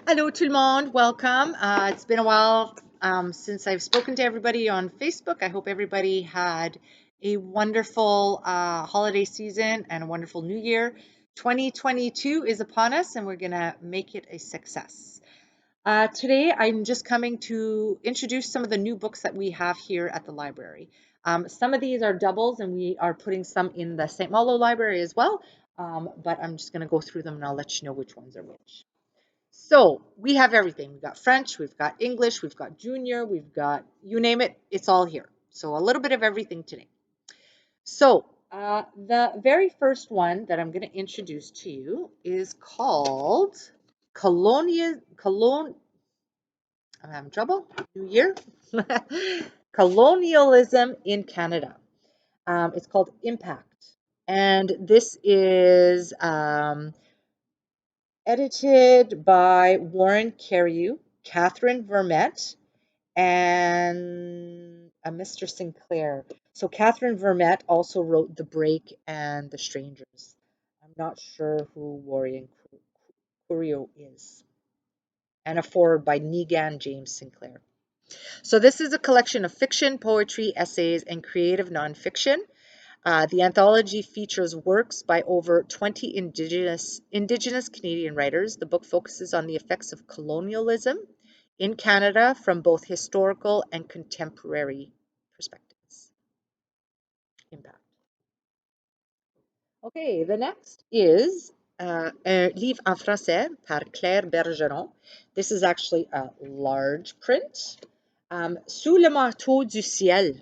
Hello tout le monde, welcome. It's been a while since I've spoken to everybody on Facebook. I hope everybody had a wonderful holiday season and a wonderful new year. 2022 is upon us and we're going to make it a success. Today I'm just coming to introduce some of the new books that we have here at the library. Some of these are doubles and we are putting some in the St. Malo Library as well, but I'm just going to go through them and I'll let you know which ones are which. So we have everything. We've got French, we've got English, we've got junior, we've got you name it, it's all here. So a little bit of everything today. So the very first one that I'm going to introduce to you is called I'm having trouble. New Year. Colonialism in Canada. It's called Impact. And this is edited by Warren Carreau, Catherine Vermette, and Mr. Sinclair. So Catherine Vermette also wrote The Break and The Strangers. I'm not sure who Warren Carreau is. And a foreword by Negan James Sinclair. So this is a collection of fiction, poetry, essays, and creative nonfiction. The anthology features works by over 20 Indigenous Canadian writers. The book focuses on the effects of colonialism in Canada from both historical and contemporary perspectives. Impact. Okay, the next is un livre en français par Claire Bergeron. This is actually a large print. Sous le manteau du ciel.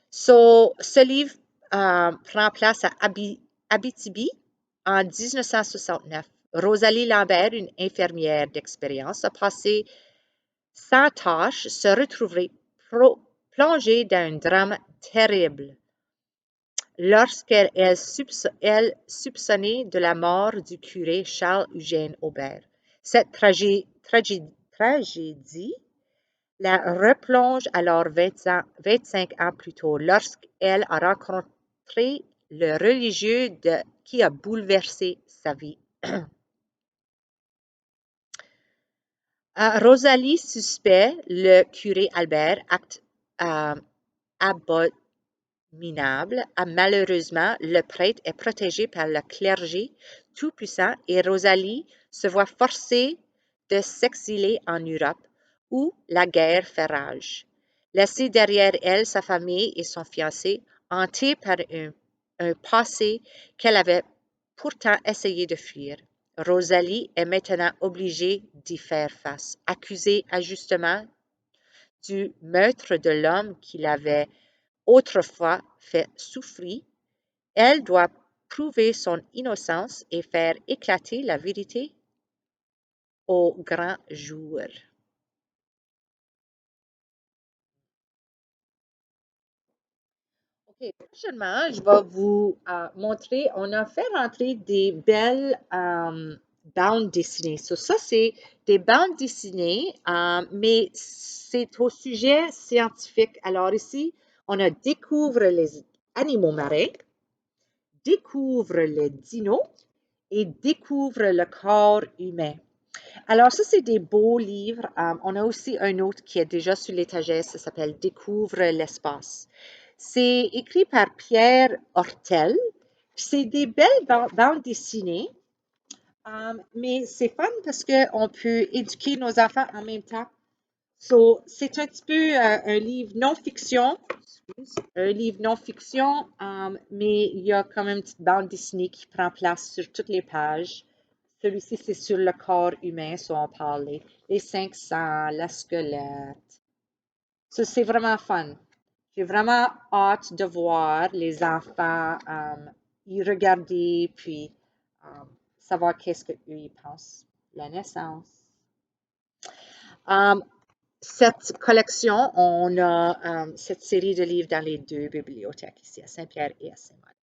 So, ce livre prend place à Abitibi en 1969. Rosalie Lambert, une infirmière d'expérience, a passé sans tâche, se retrouverait plongée dans un drame terrible lorsqu'elle est soupçonnée de la mort du curé Charles-Eugène Aubert. Cette tragédie la replonge alors 25 ans plus tôt, lorsqu'elle a rencontré le religieux qui a bouleversé sa vie. Rosalie suspecte le curé Albert, acte abominable. Malheureusement, le prêtre est protégé par le clergé tout-puissant et Rosalie se voit forcée de s'exiler en Europe, où la guerre fait rage. Laissée derrière elle sa famille et son fiancé, hantée par un passé qu'elle avait pourtant essayé de fuir. Rosalie est maintenant obligée d'y faire face, accusée injustement du meurtre de l'homme qui l'avait autrefois fait souffrir. Elle doit prouver son innocence et faire éclater la vérité au grand jour. OK, prochainement, je vais vous montrer, on a fait rentrer des belles bandes dessinées. Ça, c'est des bandes dessinées, mais c'est au sujet scientifique. Alors ici, on a découvre les animaux marins, découvre les dinos et découvre le corps humain. Alors ça, c'est des beaux livres. On a aussi un autre qui est déjà sur l'étagère, ça s'appelle Découvre l'espace. C'est écrit par Pierre Hortel. C'est des belles bandes dessinées, mais c'est fun parce qu'on peut éduquer nos enfants en même temps. So, c'est un petit peu un livre non-fiction, mais il y a quand même une petite bande dessinée qui prend place sur toutes les pages. Celui-ci, c'est sur le corps humain, so on parle les 500, la squelette. Ça, c'est vraiment fun. J'ai vraiment hâte de voir les enfants y regarder, puis savoir qu'est-ce qu'eux ils pensent. La naissance. Cette collection, on a cette série de livres dans les deux bibliothèques ici, à Saint-Pierre et à Saint-Malo.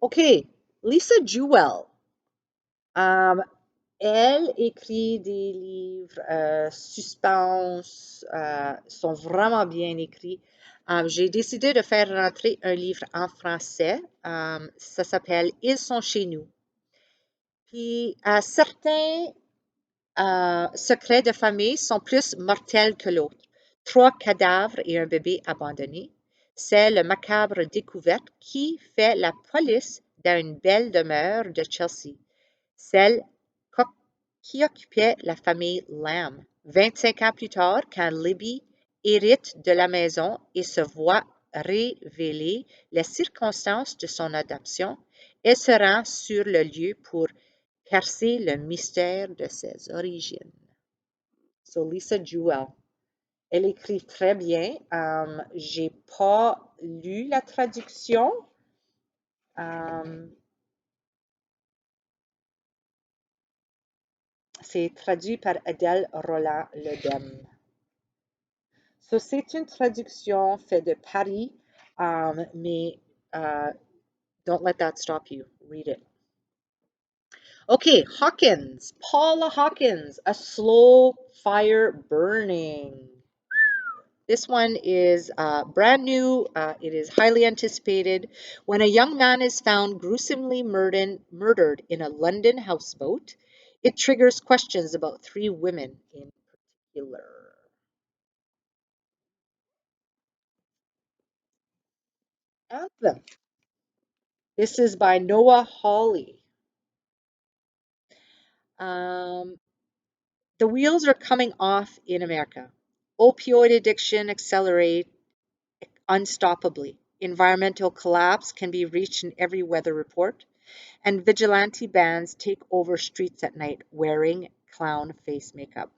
OK, Lisa Jewell. Elle écrit des livres suspense, sont vraiment bien écrits. J'ai décidé de faire rentrer un livre en français. Ça s'appelle Ils sont chez nous. Puis certains secrets de famille sont plus mortels que l'autre. 3 cadavres et un bébé abandonné. C'est le macabre découverte qui fait la police dans une belle demeure de Chelsea, celle qui occupait la famille Lamb. 25 ans plus tard, quand Libby hérite de la maison et se voit révéler les circonstances de son adoption, elle se rend sur le lieu pour percer le mystère de ses origines. So Lisa Jewell. Elle écrit très bien. J'ai pas lu la traduction. C'est traduit par Adèle Roland-Ledem. So, c'est une traduction faite de Paris, mais don't let that stop you. Read it. Okay, Hawkins, Paula Hawkins, A Slow Fire Burning. This one is brand new. It is highly anticipated. When a young man is found gruesomely murdered in a London houseboat, it triggers questions about 3 women in particular. Anthem. This is by Noah Hawley. Um, the wheels are coming off in America. Opioid addiction accelerates unstoppably. Environmental collapse can be reached in every weather report. And vigilante bands take over streets at night wearing clown face makeup.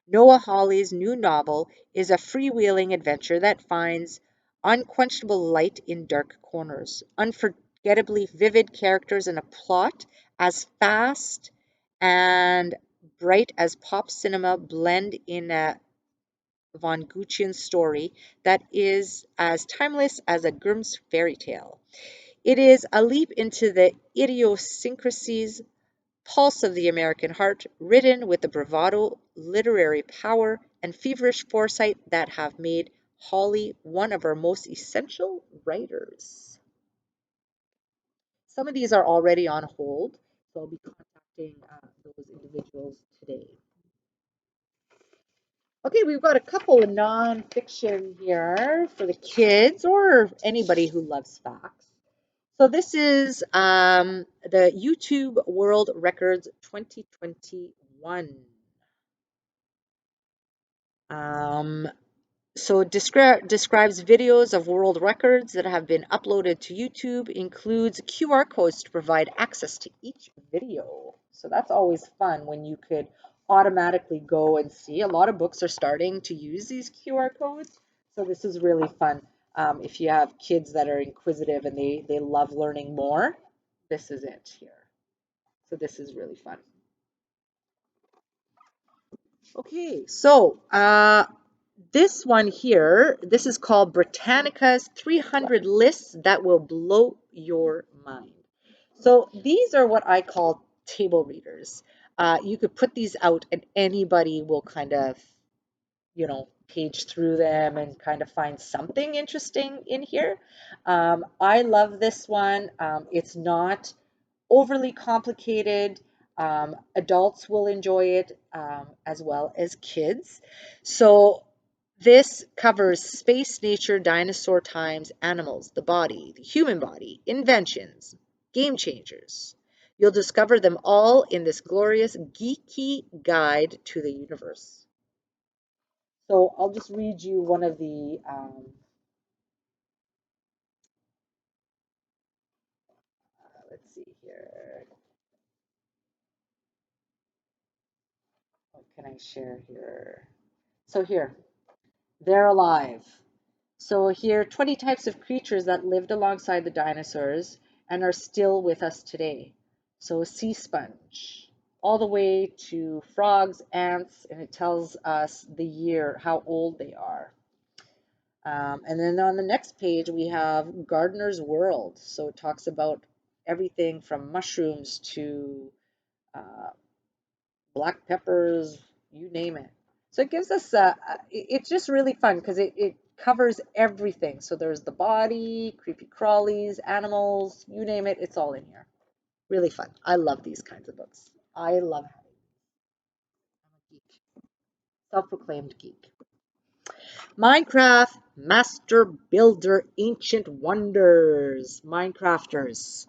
Noah Hawley's new novel is a freewheeling adventure that finds unquenchable light in dark corners, unforgettably vivid characters, and a plot as fast and bright as pop cinema blend in a von Guccian story that is as timeless as a Grimm's fairy tale. It is a leap into the idiosyncrasies pulse of the American heart, written with the bravado, literary power, and feverish foresight that have made Hawley one of our most essential writers. Some of these are already on hold, so I'll be contacting those individuals today. Okay, we've got a couple of nonfiction here for the kids or anybody who loves facts. So this is the YouTube World Records 2021. Um, so it describes videos of world records that have been uploaded to YouTube, includes QR codes to provide access to each video. So that's always fun when you could automatically go and see. A lot of books are starting to use these QR codes. So this is really fun. If you have kids that are inquisitive and they love learning more, this is it here. So this is really fun. Okay, so this one here, this is called Britannica's 300 lists that will blow your mind. So these are what I call table readers. You could put these out and anybody will kind of, page through them and kind of find something interesting in here. I love this one. It's not overly complicated. Adults will enjoy it as well as kids. So this covers space, nature, dinosaur times, animals, the body, the human body, inventions, game changers. You'll discover them all in this glorious geeky guide to the universe. So I'll just read you one of the let's see here. What can I share here? So here, they're alive. So here, 20 types of creatures that lived alongside the dinosaurs and are still with us today. So a sea sponge, all the way to frogs, ants, and it tells us the year, how old they are. And then on the next page, we have Gardener's World. So it talks about everything from mushrooms to uh, black peppers, you name it. So it gives us, it's just really fun because it covers everything. So there's the body, creepy crawlies, animals, you name it, it's all in here. Really fun. I love these kinds of books. I love having. I'm a geek, self-proclaimed geek. Minecraft Master Builder Ancient Wonders. Minecrafters.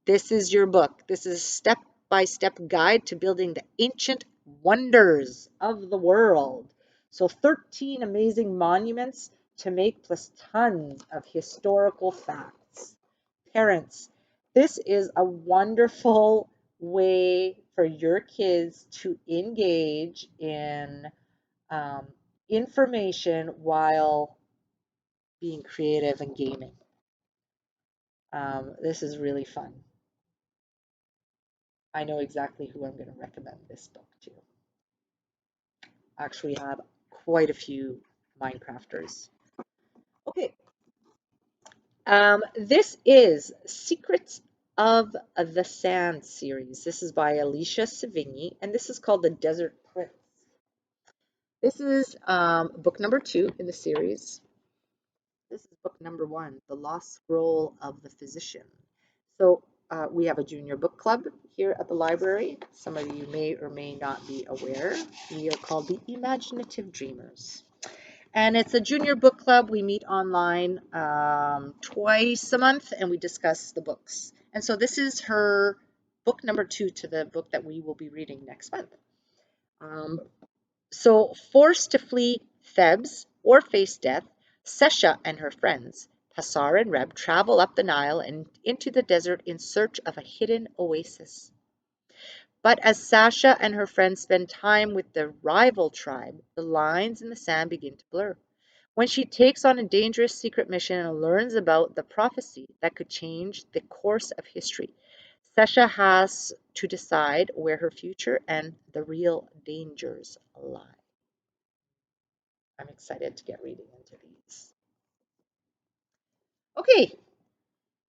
This is your book. This is a step-by-step guide to building the ancient wonders of the world. So 13 amazing monuments to make, plus tons of historical facts. Parents, this is a wonderful way for your kids to engage in um, information while being creative and gaming. This is really fun. I know exactly who I'm going to recommend this book to. Actually, have quite a few Minecrafters. Okay, this is Secrets of the Sand series. This is by Alicia Savigny, and this is called The Desert Prince. This is book number 2 in the series. This is book number 1, The Lost Scroll of the Physician. So we have a junior book club here at the library. Some of you may or may not be aware. We are called the Imaginative Dreamers. And it's a junior book club. We meet online twice a month and we discuss the books. And so this is her book number 2 to the book that we will be reading next month. So forced to flee Thebes or face death, Sesha and her friends, Passar and Reb, travel up the Nile and into the desert in search of a hidden oasis. But as Sasha and her friends spend time with the rival tribe, the lines in the sand begin to blur. When she takes on a dangerous secret mission and learns about the prophecy that could change the course of history, Sesha has to decide where her future and the real dangers lie. I'm excited to get reading into these. Okay,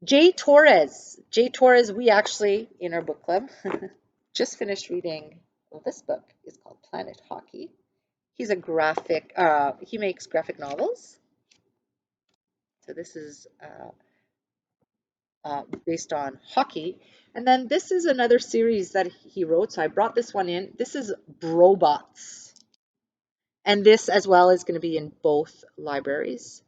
Jay Torres. Jay Torres, we actually, in our book club, just finished reading, well, this book is called Planet Hockey. He's a he makes graphic novels. So this is based on hockey. And then this is another series that he wrote. So I brought this one in. This is Brobots. And this as well is going to be in both libraries.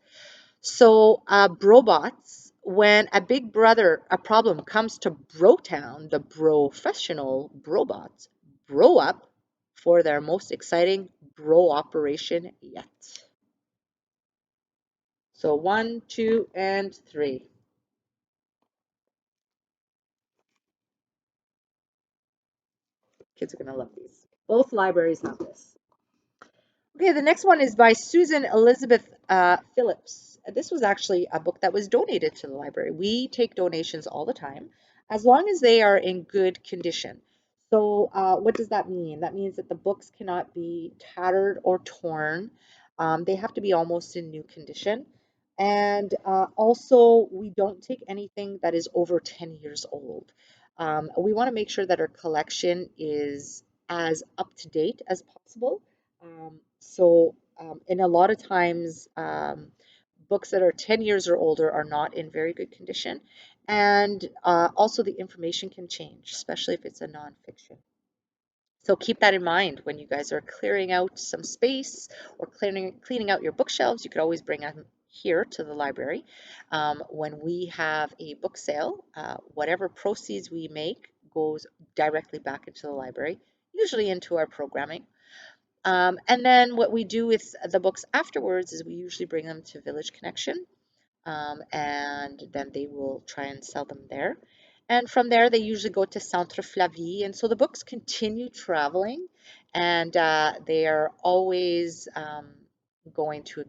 So Brobots, when a problem comes to Brotown, the professional Brobots bro up for their most exciting bro operation yet. So 1, 2, and 3. Kids are going to love these. Both libraries have this. Okay, the next one is by Susan Elizabeth Phillips. This was actually a book that was donated to the library. We take donations all the time, as long as they are in good condition. So what does that mean? That means that the books cannot be tattered or torn. They have to be almost in new condition. And also, we don't take anything that is over 10 years old. We want to make sure that our collection is as up to date as possible. And a lot of times, books that are 10 years or older are not in very good condition. And also, the information can change, especially if it's a nonfiction. So keep that in mind when you guys are clearing out some space or cleaning out your bookshelves. You could always bring them here to the library. When we have a book sale, whatever proceeds we make goes directly back into the library, usually into our programming. And then what we do with the books afterwards is we usually bring them to Village Connection, and then they will try and sell them there. And from there, they usually go to Centre Flavie. And so the books continue traveling, and they are always going to a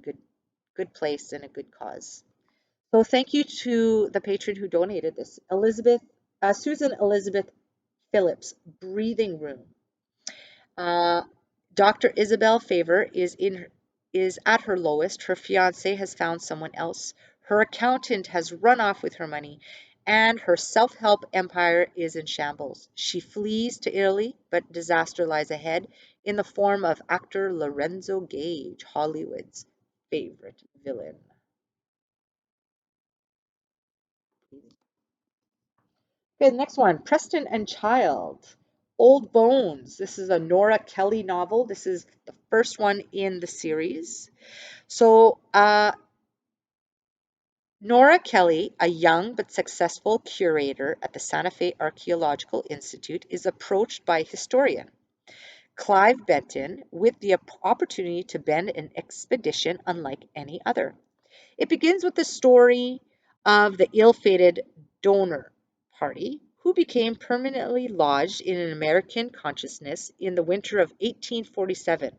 good place and a good cause. So thank you to the patron who donated this, Susan Elizabeth Phillips, Breathing Room. Dr. Isabel Favor is at her lowest. Her fiance has found someone else. Her accountant has run off with her money, and her self-help empire is in shambles. She flees to Italy, but disaster lies ahead in the form of actor Lorenzo Gage, Hollywood's favorite villain. Okay, the next one, Preston and Child. Old Bones. This is a Nora Kelly novel. This is the first one in the series. So, Nora Kelly, a young but successful curator at the Santa Fe Archaeological Institute, is approached by historian Clive Benton with the opportunity to bend an expedition unlike any other. It begins with the story of the ill-fated donor party who became permanently lodged in an American consciousness in the winter of 1847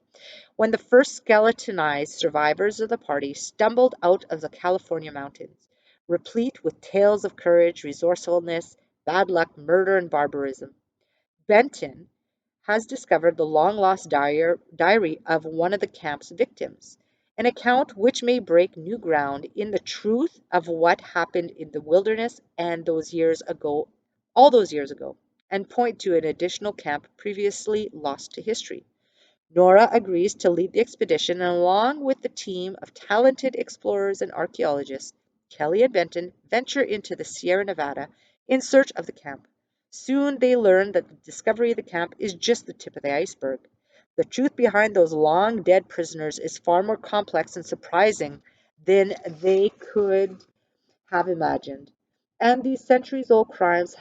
when the first skeletonized survivors of the party stumbled out of the California mountains, replete with tales of courage, resourcefulness, bad luck, murder, and barbarism. Benton has discovered the long-lost diary of one of the camp's victims, an account which may break new ground in the truth of what happened in the wilderness all those years ago, and point to an additional camp previously lost to history. Nora agrees to lead the expedition, and along with the team of talented explorers and archaeologists, Kelly and Benton venture into the Sierra Nevada in search of the camp. Soon they learn that the discovery of the camp is just the tip of the iceberg. The truth behind those long dead prisoners is far more complex and surprising than they could have imagined. And these centuries old crimes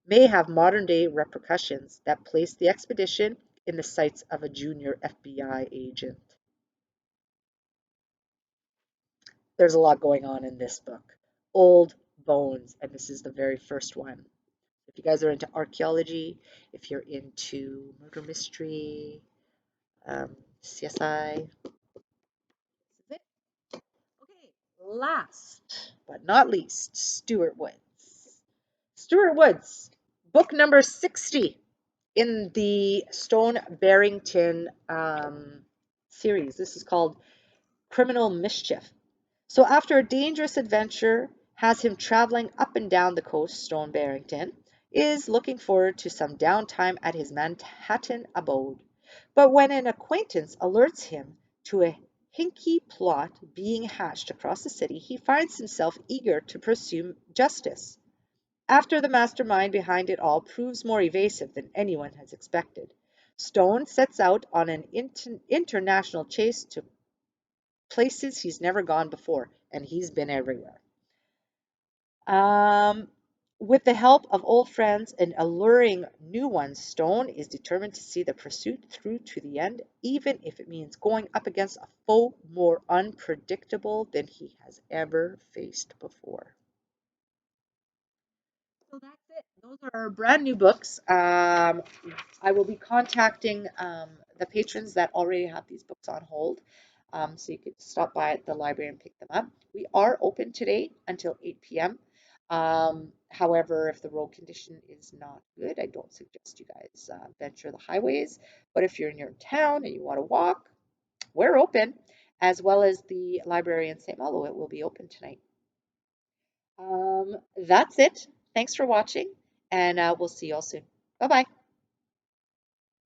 may have modern day repercussions that place the expedition in the sights of a junior FBI agent. There's a lot going on in this book. Old Bones, and this is the very first one. If you guys are into archaeology, if you're into murder mystery, CSI, this is it. Okay, last but not least, Stuart Woods. Stuart Woods, book number 60 in the Stone Barrington series. This is called Criminal Mischief. So after a dangerous adventure has him traveling up and down the coast, Stone Barrington is looking forward to some downtime at his Manhattan abode. But when an acquaintance alerts him to a hinky plot being hatched across the city, he finds himself eager to pursue justice. After the mastermind behind it all proves more evasive than anyone has expected, Stone sets out on an international chase to places he's never gone before, and he's been everywhere. Um, with the help of old friends and alluring new ones, Stone is determined to see the pursuit through to the end, even if it means going up against a foe more unpredictable than he has ever faced before. So that's it. Those are brand new books. I will be contacting the patrons that already have these books on hold. So you could stop by at the library and pick them up. We are open today until 8 p.m. However, if the road condition is not good, I don't suggest you guys venture the highways. But if you're in your town and you want to walk, we're open, as well as the library in St. Malo. It will be open tonight. That's it. Thanks for watching, and we'll see you all soon. Bye bye.